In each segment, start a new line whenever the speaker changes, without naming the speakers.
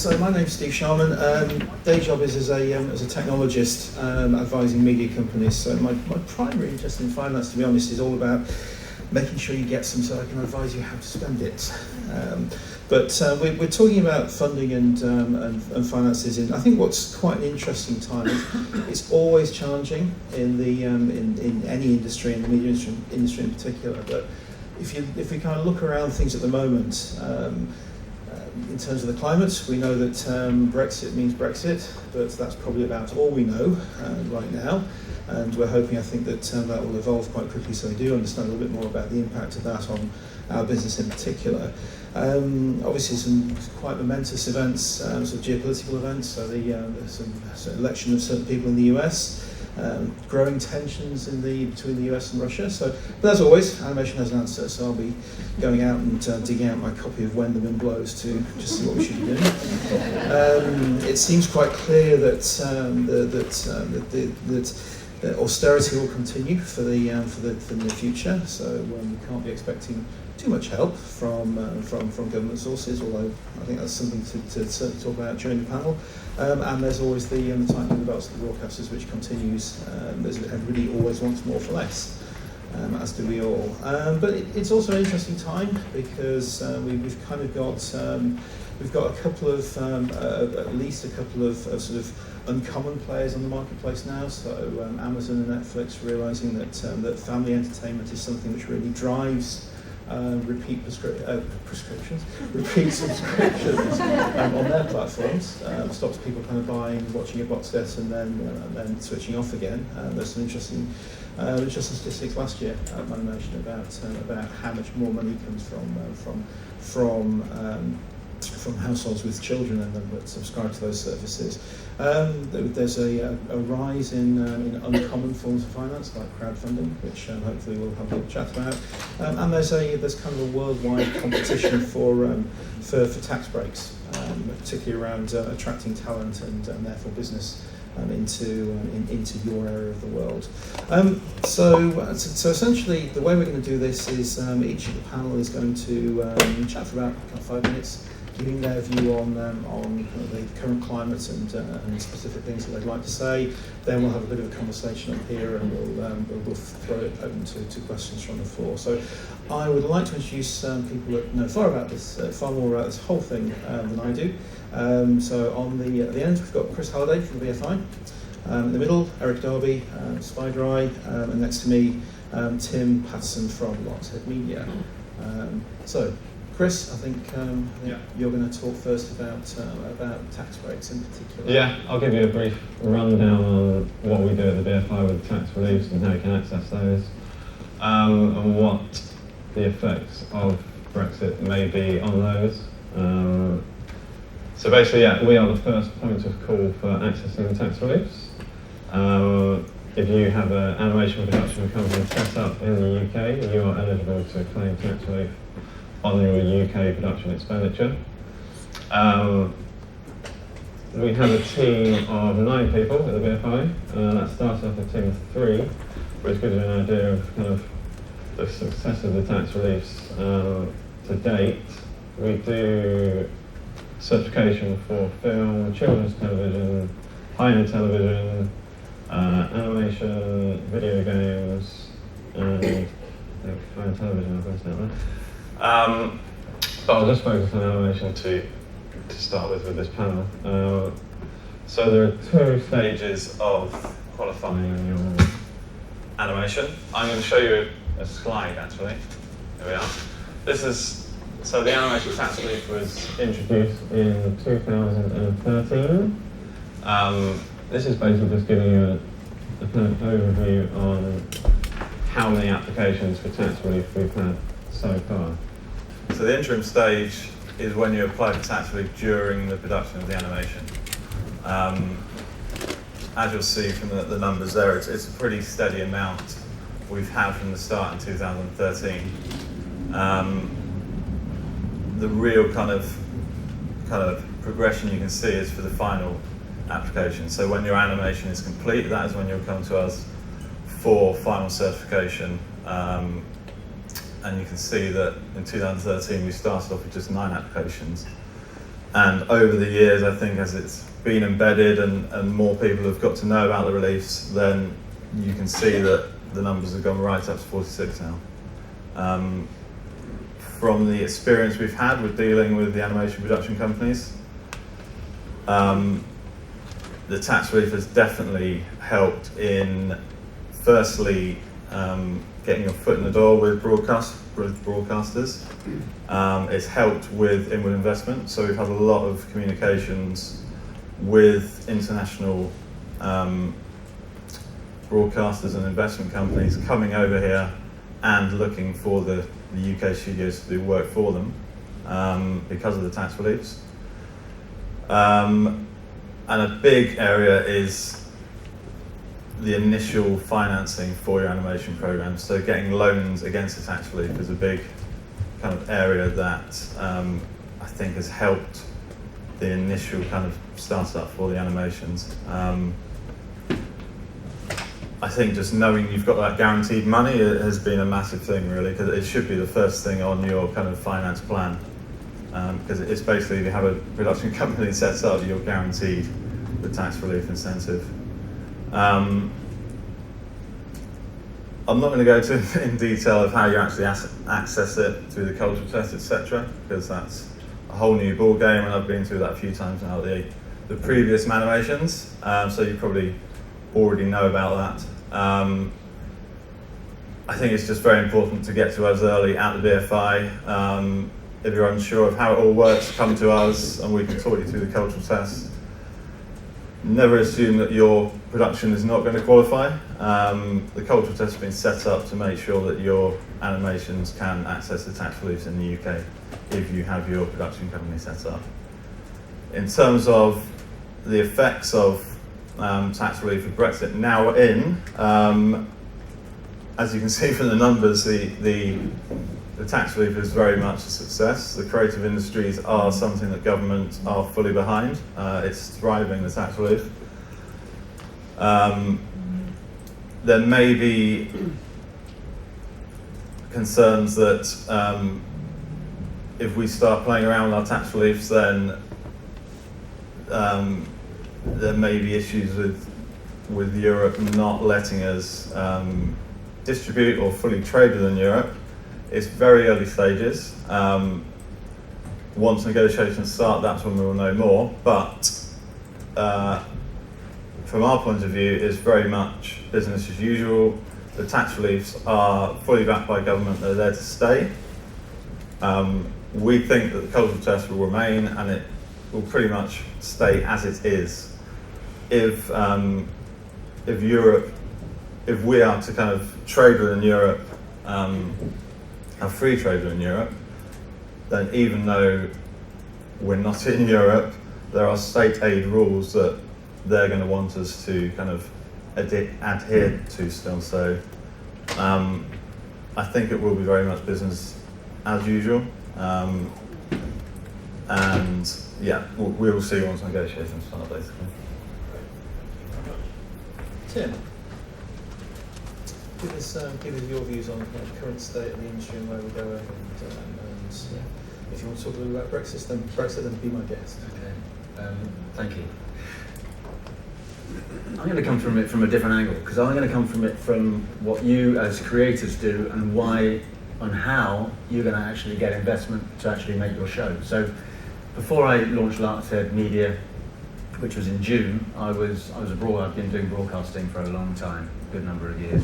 So my name's Steve Sharman. Day job is as a technologist advising media companies. So my primary interest in finance, to be honest, is all about making sure you get some so I can advise you how to spend it. But we're talking about funding and finances. I think what's quite an interesting time is it's always challenging in the in any industry, in the media industry in particular. But if we kind of look around things at the moment. In terms of the climate, we know that Brexit means Brexit, but that's probably about all we know right now. And we're hoping, I think, that that will evolve quite quickly, so we do understand a little bit more about the impact of that on our business in particular. Obviously, some quite momentous events, sort of geopolitical events. So the election of certain people in the US. Growing tensions between the US and Russia. But as always, Animation has an answer. So I'll be going out and digging out my copy of When the Wind Blows to just see what we should be doing. It seems quite clear that that austerity will continue for the near future. So we can't be expecting too much help from government sources, although I think that's something to certainly talk about during the panel. And there's always the tightening of the belts of the broadcasters, which continues. Everybody always wants more for less, as do we all. But it's also an interesting time because we've kind of got we've got a couple of at least a couple of sort of uncommon players on the marketplace now. So Amazon and Netflix realizing that family entertainment is something which really drives repeat subscriptions on their platforms. Stops people kind of watching a box set and then switching off again. There's some interesting statistics last year at Manimation about how much more money comes from households with children and them that subscribe to those services. There's a rise in uncommon forms of finance like crowdfunding, which hopefully we'll have a little chat about. And there's kind of a worldwide competition for tax breaks, particularly around attracting talent and therefore business into your area of the world. So essentially, the way we're going to do this is each of the panel is going to chat for about 5 minutes, giving their view on kind of the current climate and specific things that they'd like to say. Then we'll have a bit of a conversation up here, and we'll throw it open to questions from the floor. So I would like to introduce people that know far more about this whole thing than I do. So at the end we've got Chris Halliday from BFI. In the middle, Eric Darby, Spider-Eye, and next to me, Tim Patterson from Lockshead Media. So, Chris, I think you're going to talk first about tax breaks in particular.
Yeah, I'll give you a brief rundown on what we do at the BFI with tax reliefs and how you can access those, and what the effects of Brexit may be on those. So basically, we are the first point of call for accessing tax reliefs. If you have an animation production company set up in the UK, you are eligible to claim tax relief on your UK production expenditure. We have a team of 9 people at the BFI. That starts off a team of 3, which gives you an idea of kind of the success of the tax reliefs to date. We do certification for film, children's television, high-end television, animation, video games, and high-end television, I've missed out there. But I'll just focus on animation to start with this panel. So there are 2 stages of qualifying your animation. I'm going to show you a slide actually. Here we are. So the animation tax relief was introduced in 2013. This is basically just giving you a kind of overview on how many applications for tax relief we've had so far. So the interim stage is when you apply for tax relief during the production of the animation. As you'll see from the numbers there, it's a pretty steady amount we've had from the start in 2013. The real kind of progression you can see is for the final application. So when your animation is complete, that is when you'll come to us for final certification. And you can see that in 2013 we started off with just 9 applications,
And over the years, I think as it's been embedded and more people have got to know about the reliefs, then you can see that the numbers have gone right up to 46 now. From the experience we've had with dealing with the animation production companies, the tax relief has definitely helped in, firstly, getting your foot in the door with broadcasters. It's helped with inward investment, so we've had a lot of communications with international broadcasters and investment companies coming over here and looking for the UK studios to do work for them because of the tax reliefs. And a big area is the initial financing for your animation programs. So getting loans against the tax relief is a big kind of area that I think has helped the initial kind of startup for the animations. I think just knowing you've got that guaranteed money has been a massive thing, really, because it should be the first thing on your kind of finance plan. Because it's basically, if you have a production company set up, you're guaranteed the tax relief incentive. I'm not going to go in detail of how you actually access it through the cultural test, etc., because that's a whole new ball game, and I've been through that a few times now. The previous Manimations, so you probably already know about that. I think it's just very important to get to us early at the BFI. If you're unsure of how it all works, come to us and we can talk you through the cultural test. Never assume that your production is not going to qualify. The cultural test has been set up to make sure that your animations can access the tax reliefs in the UK if you have your production company set up. In terms of the effects of tax relief with Brexit now in, as you can see from the numbers, the tax relief is very much a success. The creative industries are something that government are fully behind. It's thriving, the tax relief. There may be concerns that if we start playing around with our tax reliefs, then there may be issues with Europe not letting us distribute or fully trade within Europe. It's very early stages. Once negotiations start, that's when we will know more. But from our point of view, it's very much business as usual. The tax reliefs are fully backed by government. They're there to stay. We think that the cultural test will remain, and it will pretty much stay as it is. If we are to kind of trade within Europe, have free trade within Europe, then even though we're not in Europe, there are state aid rules that they're going to want us to kind of adhere to still. So I think it will be very much business as usual. And yeah, we will see once negotiations start, basically.
Tim, give us your views on the current state of the industry and where we're going, and if you want to talk a little about Brexit, then be my guest.
Okay, thank you. I'm going to come from it from a different angle, because I'm going to come from it from what you as creators do and why and how you're going to actually get investment to actually make your show. So before I launched Larkhead Media, which was in June, I was abroad. I've been doing broadcasting for a long time, a good number of years.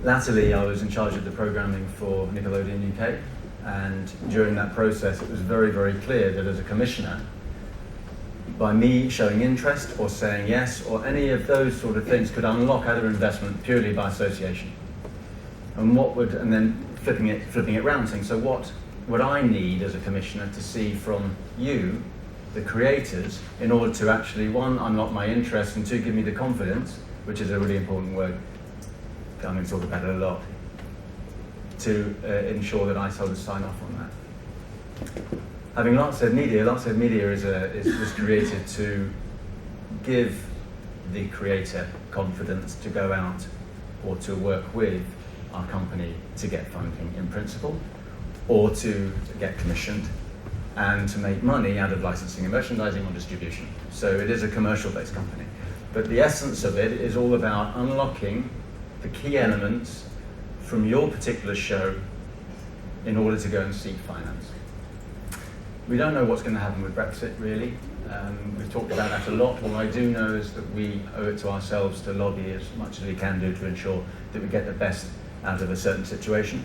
Latterly, I was in charge of the programming for Nickelodeon UK, and during that process, it was very, very clear that as a commissioner, by me showing interest or saying yes or any of those sort of things could unlock other investment purely by association. And then flipping it round, saying, so what would I need as a commissioner to see from you, the creators, in order to actually, one, unlock my interest, and two, give me the confidence, which is a really important word, I'm going to talk about it a lot, to ensure that I sort of sign off on that. Having Larkhead Media was created to give the creator confidence to go out or to work with our company to get funding in principle, or to get commissioned and to make money out of licensing and merchandising or distribution. So it is a commercial-based company. But the essence of it is all about unlocking the key elements from your particular show in order to go and seek finance. We don't know what's going to happen with Brexit, really. We've talked about that a lot. What I do know is that we owe it to ourselves to lobby as much as we can do to ensure that we get the best out of a certain situation.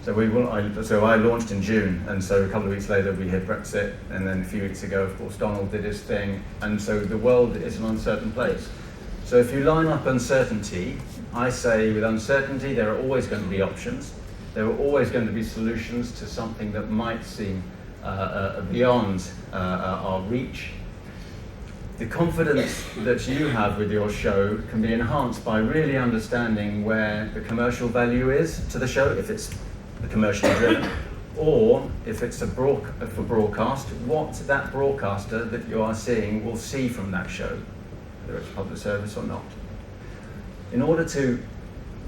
So I launched in June, and so a couple of weeks later we hit Brexit, and then a few weeks ago, of course, Donald did his thing, and so the world is an uncertain place. So if you line up uncertainty, I say with uncertainty there are always going to be options. There are always going to be solutions to something that might seem beyond our reach. The confidence that you have with your show can be enhanced by really understanding where the commercial value is to the show, if it's commercially driven, or if it's for broadcast, what that broadcaster that you are seeing will see from that show, whether it's public service or not. In order to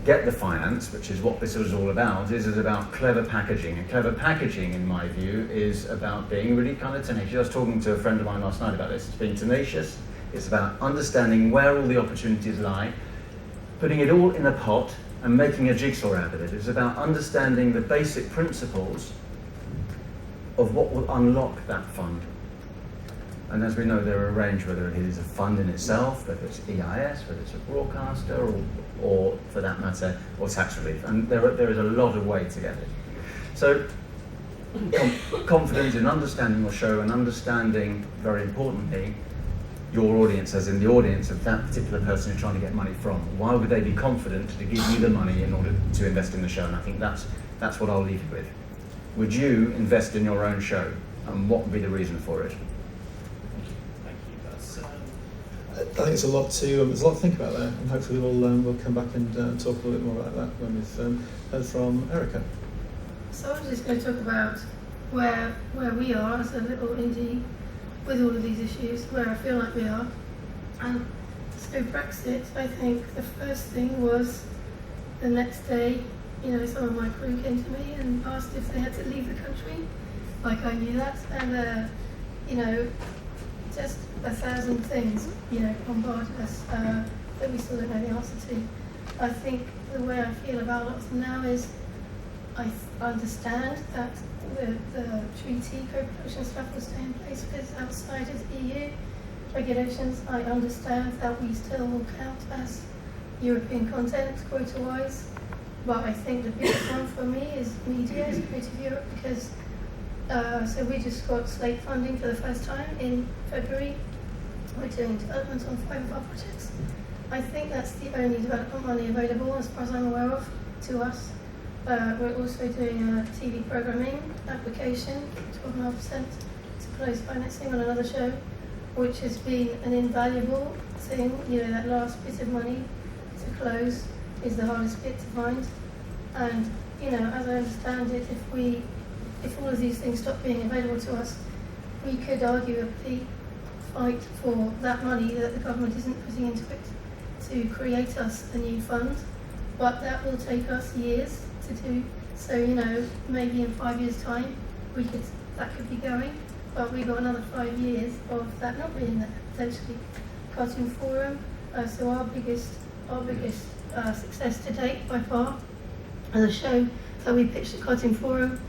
get the finance, which is what this is all about, is about clever packaging. And clever packaging, in my view, is about being really kind of tenacious. I was talking to a friend of mine last night about this. It's being tenacious. It's about understanding where all the opportunities lie, putting it all in a pot and making a jigsaw out of it. It's about understanding the basic principles of what will unlock that fund. And as we know, there are a range, whether it is a fund in itself, whether it's EIS, whether it's a broadcaster, or for that matter, or tax relief. And there is a lot of way to get it. So confidence in understanding your show and understanding, very importantly, your audience, as in the audience of that particular person you're trying to get money from. Why would they be confident to give you the money in order to invest in the show? And I think that's what I'll leave you with. Would you invest in your own show? And what would be the reason for it?
Thank you. That's, I think there's a lot to think about there, and hopefully we'll come back and talk a little bit more about that when we've heard from Erica.
So I was just going to talk about where we are as a little indie with all of these issues, where I feel like we are. And so Brexit, I think the first thing was the next day, some of my crew came to me and asked if they had to leave the country, like I knew that, and just 1,000 things, bombarded us that we still don't know the answer to. I think the way I feel about lots of them now is I understand that the treaty co-production stuff will stay in place because outside of the EU regulations. I understand that we still will count as European content quota-wise, but I think the biggest one for me is media, is Creative Europe, because so we just got slate funding for the first time in February. We're doing development on 5 of our projects. I think that's the only development money available, as far as I'm aware of, to us. We're also doing a TV programming application, 12.5% to close financing on another show, which has been an invaluable thing. That last bit of money to close is the hardest bit to find. And, as I understand it, if all of these things stop being available to us, we could arguably fight for that money that the government isn't putting into it to create us a new fund. But that will take us years to do. So, maybe in 5 years' time, that could be going. But we've got another 5 years of that not being there, potentially. Cartoon Forum, so our biggest success to date by far, as a show that we pitched at Cartoon Forum,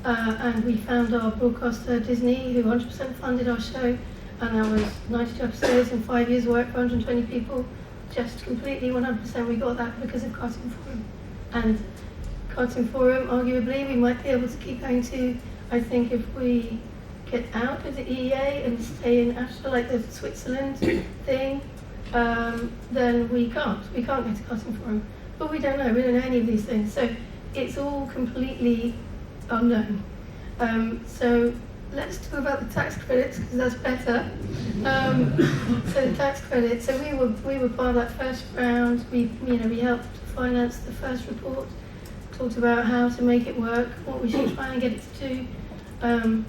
and we found our broadcaster Disney, who 100% funded our show, and that was 92 episodes and 5 years work for 120 people. Just completely 100% we got that because of Cartoon Forum. And Cartoon Forum, arguably, we might be able to keep going to. I think if we get out of the EEA and stay in ASHA, like the Switzerland thing, then we can't go to Cartoon Forum. But we don't know any of these things. So it's all completely unknown. So let's talk about the tax credits, because that's better. So the tax credits, so we were part of that first round. We helped finance the first report, talked about how to make it work, what we should try and get it to do. And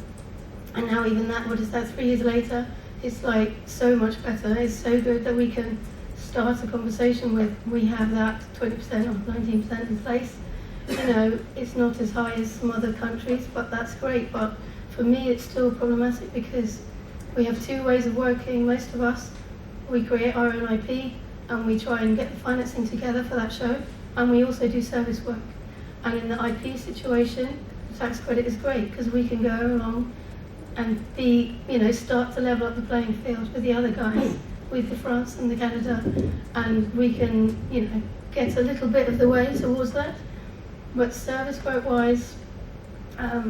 now even that, 3 years later, it's like so much better. It's so good that we can start a conversation with, we have that 20% or 19% in place. It's not as high as some other countries, but that's great. But for me it's still problematic because we have two ways of working. Most of us, we create our own IP and we try and get the financing together for that show, and we also do service work. And in the IP situation, the tax credit is great because we can go along and start to level up the playing field with the other guys, with the France and the Canada, and we can, get a little bit of the way towards that. But service work wise,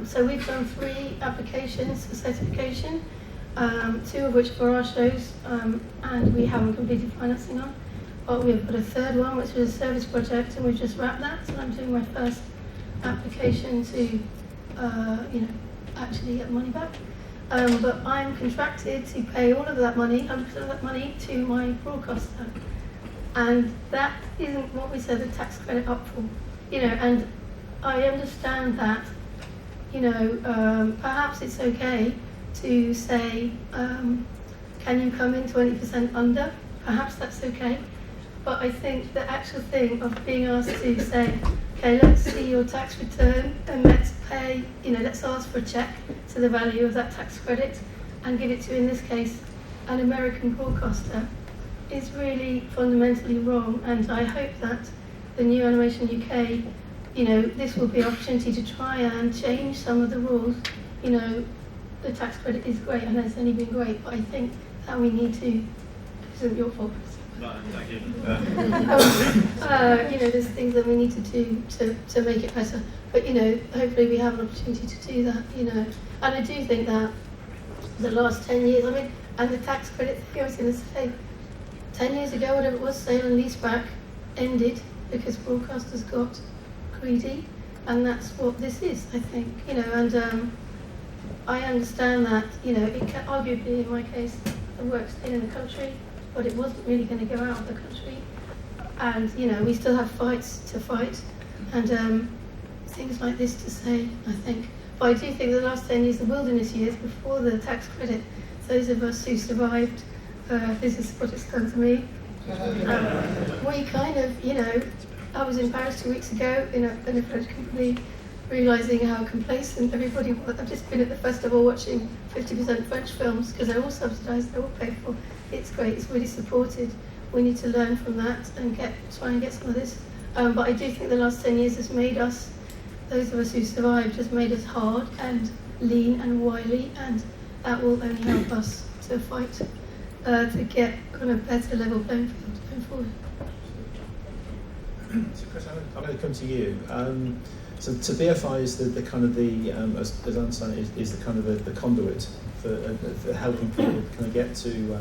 so we've done 3 applications for certification, 2 of which for our shows, and we haven't completed financing on. But we've got a 3rd one, which was a service project, and we've just wrapped that. So I'm doing my first application to, actually get the money back. But I'm contracted to pay all of that money, 100% of that money, to my broadcaster. And that isn't what we set the tax credit up for. And I understand that, perhaps it's okay to say, can you come in 20% under? Perhaps that's okay. But I think the actual thing of being asked to say, okay, let's see your tax return and let's pay, let's ask for a check to the value of that tax credit and give it to, in this case, an American broadcaster, is really fundamentally wrong. And I hope that the new Animation UK, this will be an opportunity to try and change some of the rules. The tax credit is great and it's only been great, but I think that we need to, it isn't your fault.
No, thank you.
There's things that we need to do to make it better. But, hopefully we have an opportunity to do that, And I do think that the last 10 years, and the tax credit thing, I was going to say, 10 years ago, whatever it was, sale and leaseback ended because broadcasters got greedy, and that's what this is, I think, and I understand that, it can, arguably in my case, the work stayed in the country, but it wasn't really going to go out of the country. And, we still have fights to fight and things like this to say, I think. But I do think the last 10 years, the wilderness years before the tax credit, those of us who survived, this is what it's done to me. We kind of, I was in Paris 2 weeks ago in a French company, realising how complacent everybody was. I've just been at the festival watching 50% French films because they're all subsidised, they're all paid for. It's great, it's really supported. We need to learn from that and try and get some of this. But I do think the last 10 years has made us, those of us who survived, has made us hard and lean and wily, and that will only help us to fight to get on a better level playing field going forward.
So Chris, I'm going to come to you. So BFI is the kind of as I understand it, is the kind of the conduit for helping people kind of get to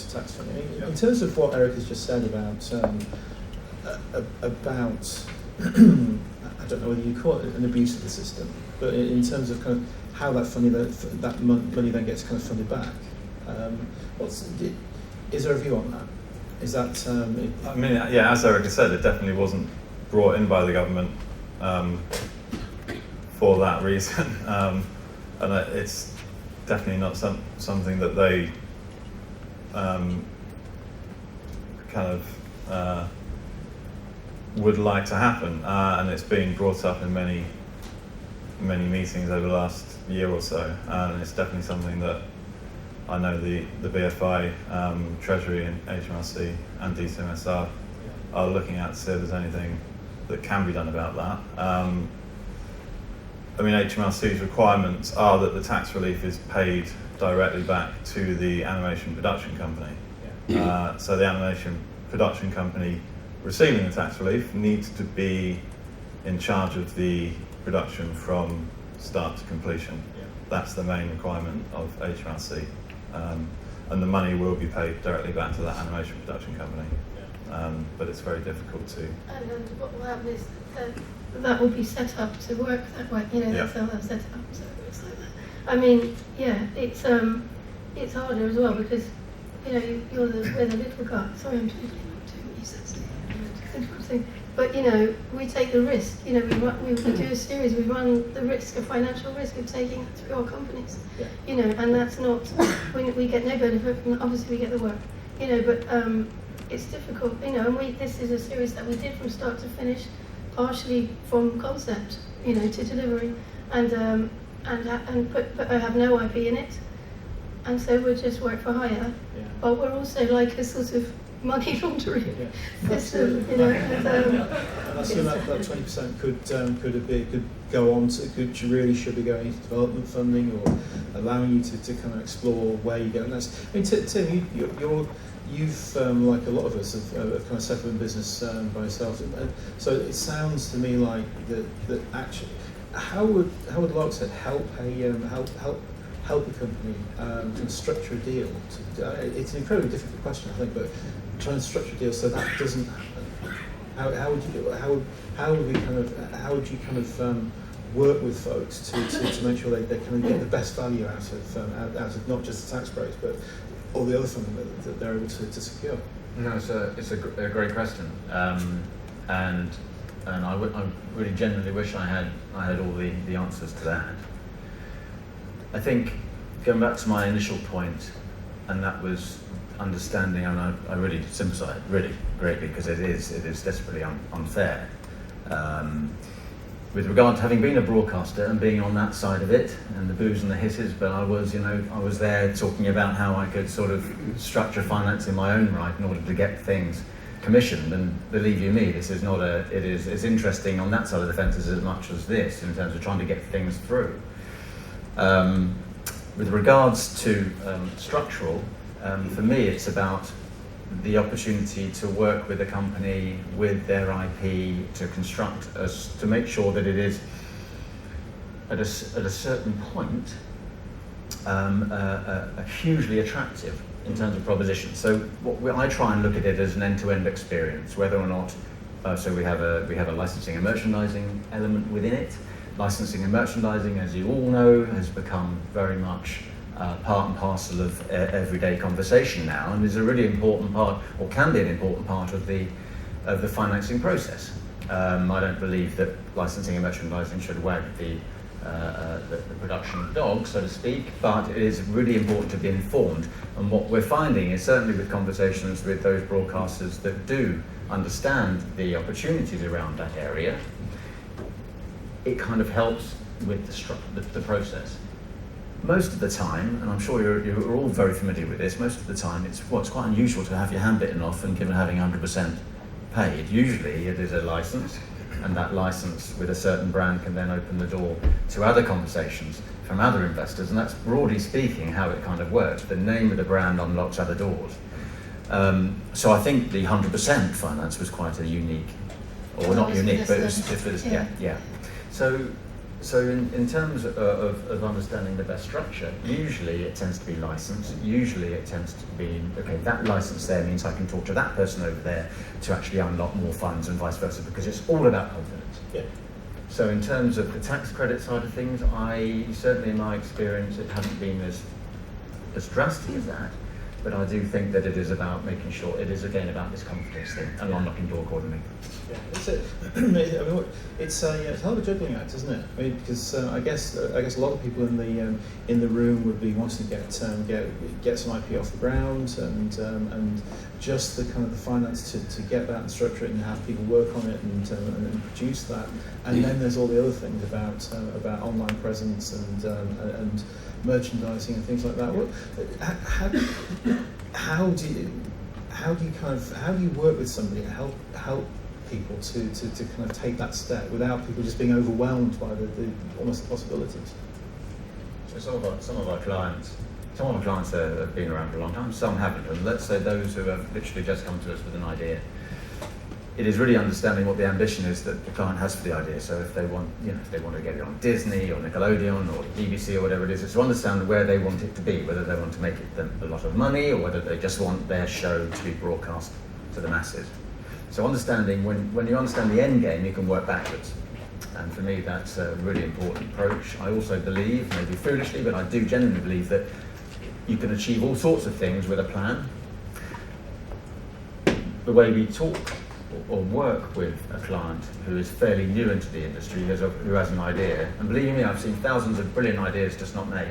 tax funding. In terms of what Eric has just said about I don't know whether you call it an abuse of the system, but in terms of kind of how that money then gets kind of funded back. Is there a view on that? Is that?
As Eric said, it definitely wasn't brought in by the government for that reason, and it's definitely not something that they would like to happen, and it's been brought up in many meetings over the last year or so, and it's definitely something that I know the BFI, Treasury and HMRC and DCMSR are looking at to see if there's anything that can be done about that. HMRC's requirements are that the tax relief is paid directly back to the animation production company. So the animation production company receiving the tax relief needs to be in charge of the production from start to completion. That's the main requirement of HMRC. And the money will be paid directly back to that animation production company. But it's very difficult to.
And what will happen is that will be set up to work that way. That's how they've set it up. So it's like that. It's harder as well because we're the little guy. Sorry, I'm doing what you said. But we take the risk. We do a series. We run the risk, a financial risk of taking it through our companies. And that's not. We get no benefit from. Obviously, we get the work. But it's difficult. And this is a series that we did from start to finish, partially from concept, to delivery. And and have no IP in it, and so we'll just work for hire.
Yeah.
But we're also like a sort of money laundering
Yeah.
system, you know.
And I assume that 20% could go on to really should be going into development funding or allowing you to kind of explore where you go. And that's, I mean, Tim, you've like a lot of us have kind of settled in business by yourselves. So it sounds to me like that actually, how would Lockset help a company to structure a deal? It's an incredibly difficult question, I think, but trying to structure a deal so that doesn't happen. How would you kind of work with folks to make sure they kind of get the best value out of not just the tax breaks, but all the other funding that they're able to secure?
No, it's a great question, and I really genuinely wish I had all the answers to that. I think going back to my initial point, and that was understanding, and I really sympathise really greatly because it is desperately unfair. With regard to having been a broadcaster and being on that side of it, and the boos and the hisses, but I was there talking about how I could sort of structure finance in my own right in order to get things commissioned. And believe you me, this is not it's interesting on that side of the fence as much as this in terms of trying to get things through. With regards to structural, for me it's about the opportunity to work with a company with their IP to construct to make sure that it is at a certain point hugely attractive in terms of proposition. So I try and look at it as an end-to-end experience, whether or not so we have a licensing and merchandising element within it. Licensing and merchandising, as you all know, has become very much part and parcel of everyday conversation now, and is a really important part, or can be an important part of the financing process. I don't believe that licensing and merchandising should wag the production dog, so to speak, but it is really important to be informed. And what we're finding is, certainly with conversations with those broadcasters that do understand the opportunities around that area, it kind of helps with the process. Most of the time, and I'm sure you're all very familiar with this, most of the time it's quite unusual to have your hand bitten off and given having 100% paid. Usually it is a license, and that license with a certain brand can then open the door to other conversations from other investors, and that's broadly speaking how it kind of works. The name of the brand unlocks other doors. So I think the 100% finance was quite a unique, or not unique, but it was yeah. So in terms of understanding the best structure, usually it tends to be licensed. Usually it tends to be, okay, that license there means I can talk to that person over there to actually unlock more funds, and vice versa, because it's all about confidence.
Yeah.
So in terms of the tax credit side of things, certainly in my experience, it hasn't been as drastic as that. But I do think that it is about making sure, it is again about this confidence thing and unlocking door accordingly.
Yeah, it's a hell of a juggling act, isn't it? I mean, because I guess a lot of people in the room would be wanting to get some IP off the ground, and just the kind of the finance to get that and structure it and have people work on it and produce that. And then there's all the other things about online presence and merchandising and things like that. How do you work with somebody and help people to kind of take that step without people just being overwhelmed by the almost the possibilities?
So some of our clients have been around for a long time, some haven't, and let's say those who have literally just come to us with an idea. It is really understanding what the ambition is that the client has for the idea. So if they want to get it on Disney or Nickelodeon or BBC or whatever it is, it's to understand where they want it to be, whether they want to make it a lot of money or whether they just want their show to be broadcast to the masses. So understanding, when you understand the end game, you can work backwards. And for me, that's a really important approach. I also believe, maybe foolishly, but I do genuinely believe that you can achieve all sorts of things with a plan. The way we talk or work with a client who is fairly new into the industry, who has an idea, and believe me, I've seen thousands of brilliant ideas just not made.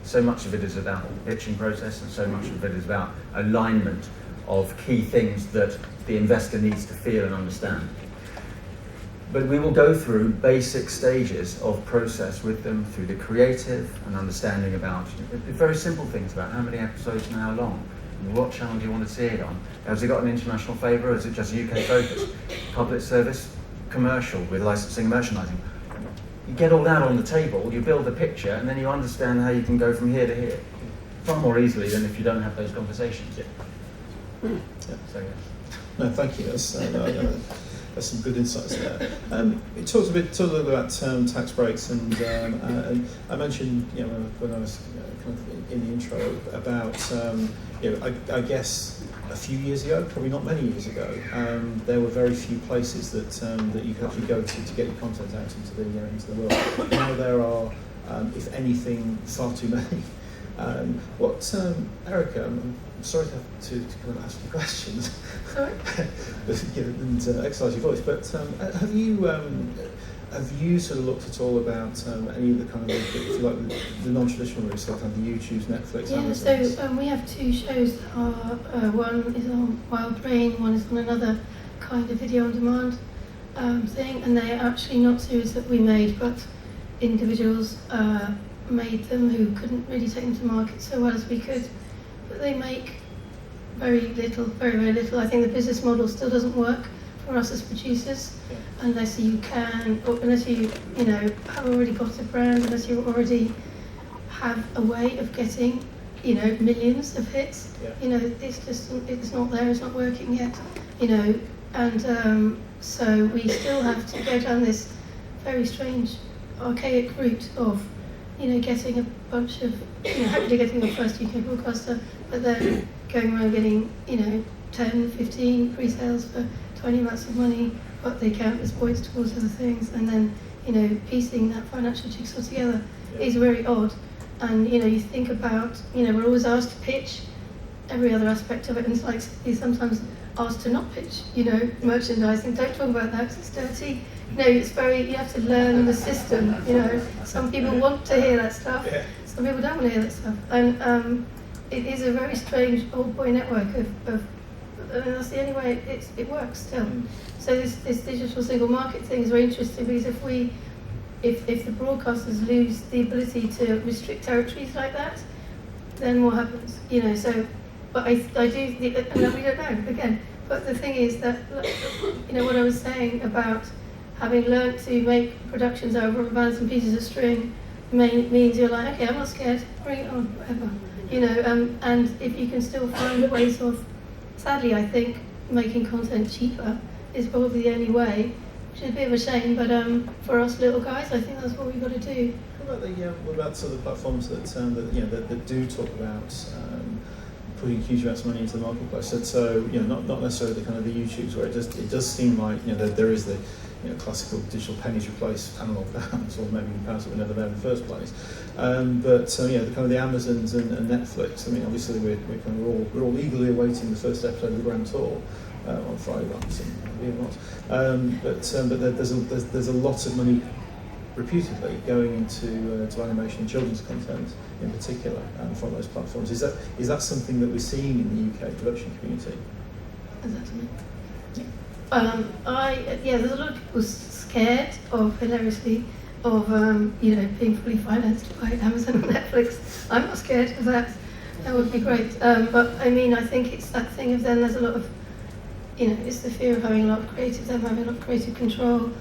So much of it is about the pitching process, and so much of it is about alignment of key things that the investor needs to feel and understand. But we will go through basic stages of process with them through the creative and understanding about very simple things about how many episodes and how long, and what channel do you want to see it on. Has it got an international flavour, or is it just UK focused? Public service, commercial with licensing and merchandising. You get all that on the table, you build a picture, and then you understand how you can go from here to here. Far more easily than if you don't have those conversations.
Yeah.
So, yeah.
No, thank you. There's some good insights there. You talked a little bit about tax breaks, and I mentioned, when I was kind of in the intro about, I guess a few years ago, probably not many years ago, there were very few places that you could actually go to get your content out into the world. Now there are, if anything, far too many. Erica, I'm sorry to kind of ask you questions.
Sorry?
And exercise your voice, but have you sort of looked at all about any of the kind of, if you like, the non-traditional routes, like kind of the YouTubes, Netflix,
Yeah,
Amazon?
so we have two shows that are, one is on Wild Brain, one is on another kind of video on demand thing, and they are actually not series that we made, but individuals made them who couldn't really take them to market so well as we could. But they make very little, very, very little. I think the business model still doesn't work for us as producers, unless you can, or unless you have already got a brand, unless you already have a way of getting, millions of hits. It's not there, it's not working yet, and so we still have to go down this very strange, archaic route of getting a bunch of, hopefully getting your first UK broadcaster, but then going around getting, 10, 15 pre-sales for tiny amounts of money, but they count as points towards other things, and then, piecing that financial jigsaw together is very odd. And, you think about, we're always asked to pitch every other aspect of it, and it's like you're sometimes asked to not pitch, merchandising. Don't talk about that because it's dirty. It's you have to learn the system, Some people want to hear that stuff, some people don't want to hear that stuff. And it is a very strange old boy network of that's the only way it works still. So this digital single market thing is very interesting, because if the broadcasters lose the ability to restrict territories like that, then what happens? But I do, we don't know, again. But the thing is that, what I was saying about having learned to make productions over bands and pieces of string means you're like, okay, I'm not scared, bring it on, whatever. And if you can still find ways of, sadly I think, making content cheaper is probably the only way, which is a bit of a shame, but for us little guys, I think that's what we've got to do.
What about sort of platforms that do talk about putting huge amounts of money into the marketplace? So not necessarily the kind of the YouTubes where it does seem like there is the classical digital pennies replace analog pounds, or maybe pounds that were never there in the first place. But the kind of the Amazons and Netflix. I mean, obviously we're all eagerly awaiting the first episode of the Grand Tour on Friday nights, but there's a lot of money reputedly going into animation and children's content in particular from those platforms. Is that something that we're seeing in the UK production community?
Exactly. There's a lot of people scared hilariously of being fully financed by Amazon and Netflix. I'm not scared of that. That would be great. But I mean, I think it's that thing of then there's a lot of, it's the fear of having a lot of having a lot of creative control,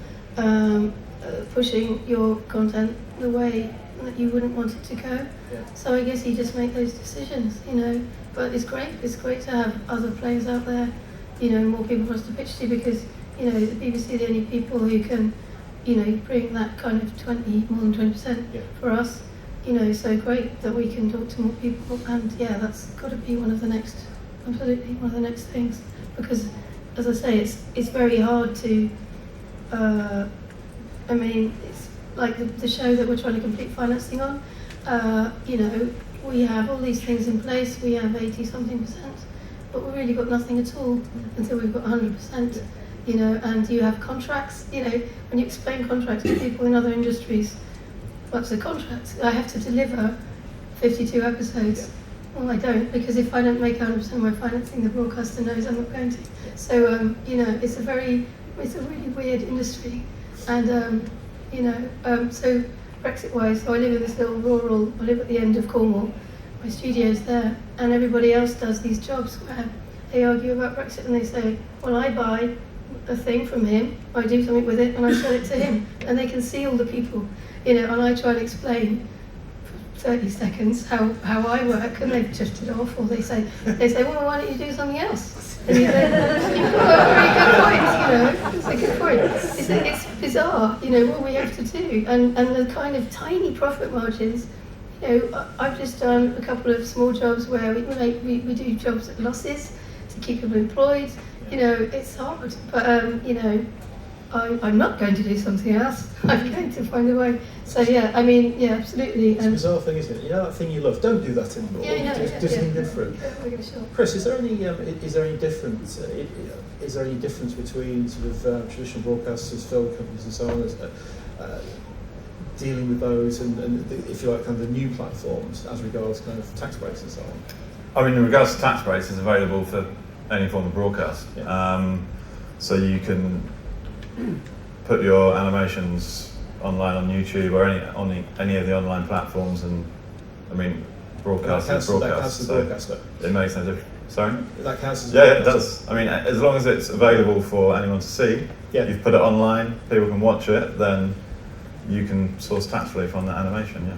pushing your content the way that you wouldn't want it to go.
Yeah.
So I guess you just make those decisions, But it's great. It's great to have other players out there. More people for us to pitch to, because, the BBC are the only people who can, bring that kind of more than 20% for us. So great that we can talk to more people, and that's got to be absolutely one of the next things, because, as I say, it's very hard to, it's like the show that we're trying to complete financing on, we have all these things in place, we have 80-something%, but we've really got nothing at all until we've got 100%, and you have contracts, when you explain contracts to people in other industries, what's the contract? I have to deliver 52 episodes. Well, I don't, because if I don't make 100% of my financing, the broadcaster knows I'm not going to. So, it's a really weird industry. And so Brexit-wise, so I live in this little rural. I live at the end of Cornwall. My studio's there, and everybody else does these jobs where they argue about Brexit and they say, well, I buy a thing from him, I do something with it, and I sell it to him, and they can see all the people, and I try and explain for 30 seconds how I work, and they've drifted off, or they say, well, why don't you do something else? And you've got a very good point, it's a good point. It's bizarre, what we have to do, and the kind of tiny profit margins. I've just done a couple of small jobs where we do jobs at losses to keep people employed. It's hard, but I'm not going to do something else. I'm going to find a way. So absolutely.
It's a bizarre thing, isn't it? That thing you love, don't do that anymore. Do something different.
Yeah, sure.
Chris, is there any difference? Is there any difference between sort of traditional broadcasters, film companies, and so on, dealing with those and if you like, kind of the new platforms as regards kind of tax breaks and so on?
I mean, in regards to tax breaks, it's available for any form of broadcast.
Yeah.
So you can put your animations online on YouTube or any of the online platforms, and I mean, broadcast is broadcast.
That counts as
so
broadcast, though.
it makes no difference. Sorry?
That counts as
Yeah, it does. I mean, as long as it's available for anyone to see, you've put it online, people can watch it, then you can source tax relief on that animation. Yeah.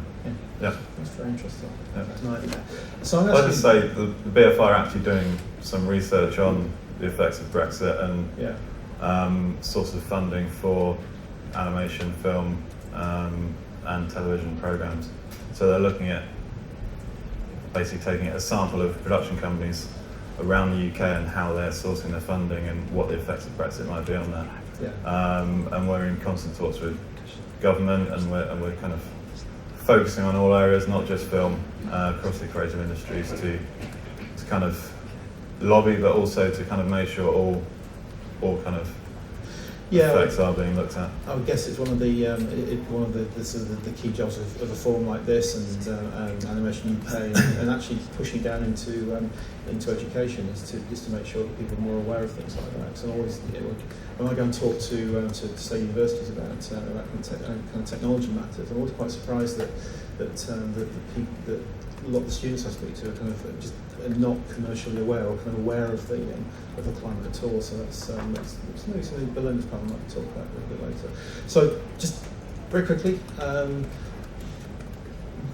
That's very interesting.
Yeah.
That's an idea. So
I'll just say the BFI are actually doing some research on the effects of Brexit and sources of funding for animation, film, and television programs. So they're looking at basically taking a sample of production companies around the UK and how they're sourcing their funding and what the effects of Brexit might be on that.
Yeah.
And we're in constant talks with government, and we're kind of focusing on all areas, not just film, across the creative industries, to kind of lobby, but also to kind of make sure all kind of effects are being looked at.
I would guess it's one of the sort of the key jobs of a forum like this and Animation UK and actually pushing down into education is to make sure that people are more aware of things like that. So always, when I go and talk to say universities about kind of technology matters, I'm always quite surprised that a lot of the students I speak to are kind of just not commercially aware or kind of aware of the climate at all. So that's maybe something Belinda's panel might talk about a little bit later. So just very quickly,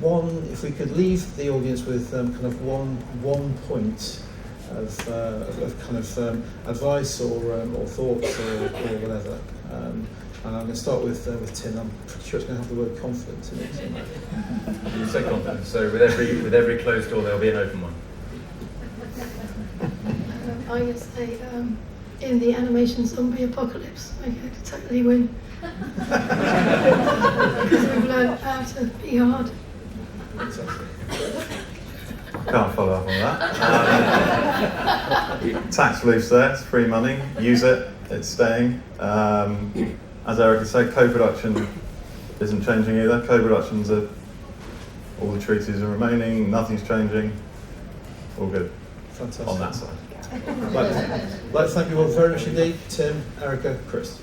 if we could leave the audience with kind of one point of kind of advice or thoughts or whatever. And I'm going to start with Tim. I'm pretty sure it's going to have the word confidence in it somewhere.
You say confidence, so with every closed door there'll be an open one.
I'm going to say, in the animation zombie apocalypse, we're going to totally win. Because we've learned how to be hard.
Can't follow up on that. Tax relief's there, it's free money, use it, it's staying. As Erica said, co-production isn't changing either. Co-productions are, all the treaties are remaining, nothing's changing, all good.
Fantastic.
On that side.
I'd like to thank you all very much indeed. Tim, Erica, Chris.